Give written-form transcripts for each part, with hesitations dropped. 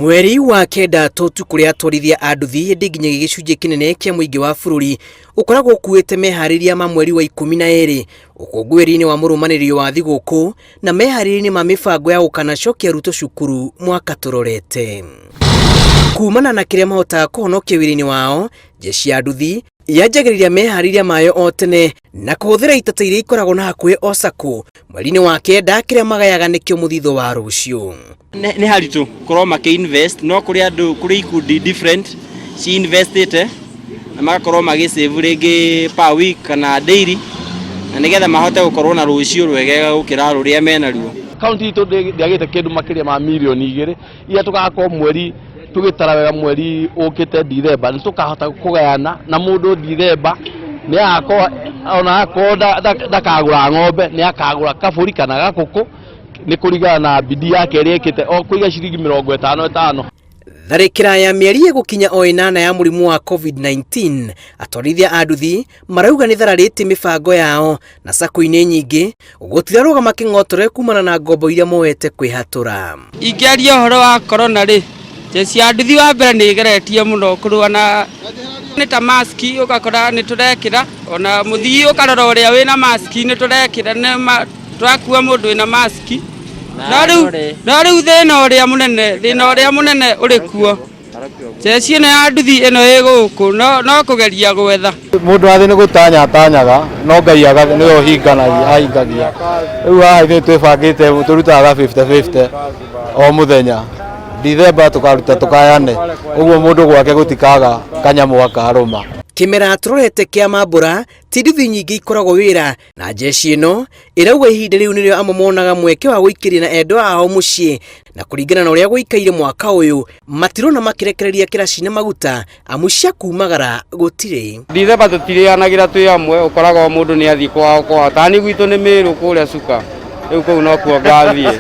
Mweri wa kenda totu kuria atwarithia a nduthi nginya gicunjĩ kinene kia muingi wa bururi ukoragwo kuite mehariria ma mweri wa 12 ukungwiri-ini wa murumanĩrĩrio wa thigũkũ na mehariria-ini ma mibango ya gũkanacokia Ruto cukuru mwaka turorete. Kumana na kiria mahotaga kuhonokia wĩra-inĩ wao, jeshi ya nduthi yanjagĩrĩria mehariria mayo o tene na kũhũthĩra itata iria ikoragwo na hakuhĩ o SACCO mweri-inĩ wa kenda kiria magayaga nĩkĩo mũthithũ wa rũciũ. Nĩ haritũ korwo makĩinvest no kũrĩ andũ kũrĩ ikundi different ci investite na magakorwo magĩsave rĩngĩ per week kana daily na nĩgetha mahote gũkorwo na rũciũ rwegega gũkĩra rũrĩa menaruo. Kaunti itũ ndĩagĩte kĩndũ makĩria ma milioni 2 iria tũgakorwo mweri tugitara wega mweri ũkĩte Dithemba nĩ tũkahota kũgayana na mũndũ Dithemba nĩ agakorwo ona akorwo ndakagũra ng'ombe nĩ akagũra kabũri kana gakũkũ nĩ kũringana na bidii yake ĩrĩa ĩkĩte o kũiga ciringi 55. Tharĩkĩra ya mĩeri ĩgũkinya o 8 ya mũrimũ wa COVID-19 atwarithia a nduthi marauga nĩ thararĩte mĩbango yao na SACCO-inĩ nyingĩ gũtirarũga makĩng'otore kumana na ngombo iria moete kwĩhatũra. Ingĩaria ũhoro wa corona rĩ, jeshi ya nduthi wa mbere nĩ ĩgeretie mũno kũrũa na nĩ ta mask ũgakora nĩ tũrekĩra ona mũthii ũkarora ũrĩa wĩna mask nĩ tũrekĩra nĩ tũrakua mũndũ wĩna mask no rĩu thĩna ũrĩa mũnene ũrĩ kuo jeshi ĩno ya nduthi ĩno ĩ gũkũ no kũgeria gwetha mũndũ athĩ nĩ gũtanyatanyaga no Ngai nĩwe ũhingagia rĩu haha ithuĩ twĩbangĩte tũrutaga 50-50 o mũthenya Dithemba tukaruta tukayane uguo mundu gwake gutikaga kanyamũ akarũma. Kimera turorete kia mambura ti nduthi nyingĩ ikoragwo wĩra na jeshi ĩno ĩrauga ihinda rĩu nĩrĩo amwe monaga mweke wa gũikĩria na endwa ao mũciĩ na kũringana na ũrĩa gũikaire mwaka ũyũ matirona makĩrekereria kĩraci na maguta amu cia kumagara gũtirĩ. Dithemba tũtirĩanagĩra twĩ amwe ũkoraga mũndũ nĩ athiĩ kwao tani gwitũ nĩ Mĩrũ kũrĩa Cuka rĩu kũu no kuo ngathiĩ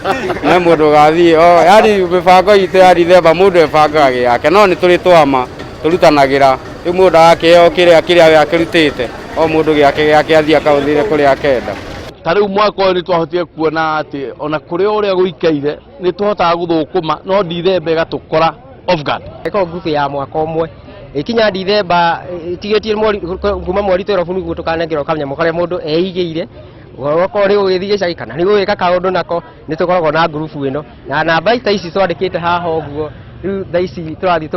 na mũndũ gathiĩ yani mĩbango itũ ya Dithemba mũndũ ebangaga yake no nĩ tũrĩ twama tũrutanagĩra rĩu mũndũ akĩheo kĩrĩa akĩrutĩte o mũndũ gĩake athiĩ akahũthĩre kũrĩa akenda. Ta rĩu mwaka ũyũ nĩ twahotire kuona atĩ ona kũrĩ ũrĩa gũikaire nĩ tũhotaga gũthũkũma no Dithemba ĩgatũkora off guard. Ĩkorwo nguvu ya mwaka ũmwe ikinya Dithemba tigĩtie kuma mweri 12 nĩguo tũkanengerwo kanyamũ karĩa mũndũ eigĩire gũkorwo rĩ gũgĩthiĩ gĩcagi kana nĩ gũgĩka kaũndũ nako nĩ tũkoragwo na ngurubu ĩno na namba ici twandĩkĩte haha ũguo rĩu thaa ici tũrathiĩ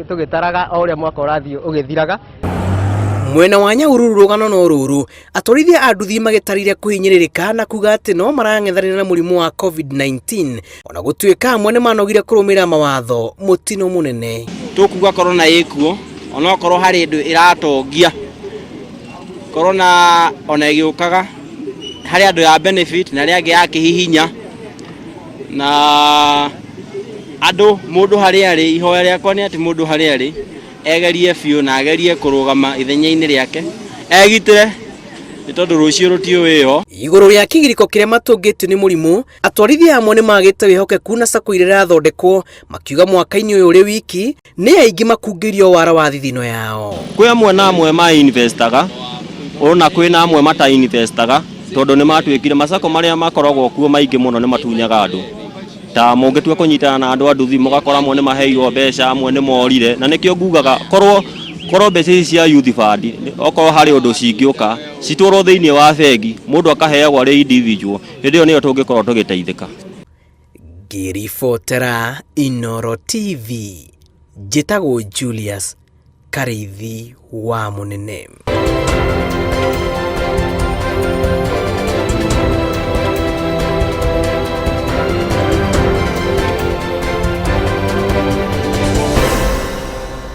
tũgĩtaraga o ũrĩa mwaka ũrathiĩ ũgĩthiraga. Mwena wa Nyahururu rũgano no rũrũ atwarithia a nduthi magĩtarire kũhinyĩrĩrĩka na kuga atĩ no marang'ethanĩra na mũrimũ wa COVID-19 ona gũtuĩka amwe nĩ manogire kũrũmĩrĩra mawatho mũtino mũnene. Tũkuga corona ĩkuo ona okorwo harĩ ndũ ĩratongia corona ona ĩgĩũkaga harĩ andũ ya benefit na arĩa angĩ ya kĩhihinya na andũ mũndũ harĩa arĩ ihoya rĩakwa nĩ atĩ mũndũ harĩa arĩ egerie biũ na agerie kũrũgama ithenya-inĩ rĩake egitĩre nĩ tondũ rũciũ rũtiũĩ ho. Igũrũ rĩa kĩgirĩko kĩrĩa matũngĩtio nĩ mũrimũ atwarithia amwe nĩ magĩte wĩhokeku na SACCO iria irathondekwo makiuga mwaka-inĩ ũyũ ũrĩ wiki nĩ aingĩ makungĩrio wara wa thithino yao. Kwĩ amwe na amwe ma-investaga ona kwĩ na amwe mata-investaga tondũ nĩ matuĩkire ma-SACCO marĩa makoragwo kuo maingĩ mũno nĩ matunyaga andũ ta mũngĩtua kũnyitana na andũ a nduthi mũgakora amwe nĩ maheirwo mbeca amwe nĩ morire na nĩkĩo ngugaga korwo mbeca ici cia youth fund okorwo harĩ ũndũ cingĩũka citwarwo thĩinĩ wa bengi mũndũ akaheagwo arĩ individual hĩndĩ ĩyo nĩyo tũngĩkorwo tũgĩteithĩka. Ngĩribotera Inooro TV njĩtagwo Julius Karĩithi wa Mũnene.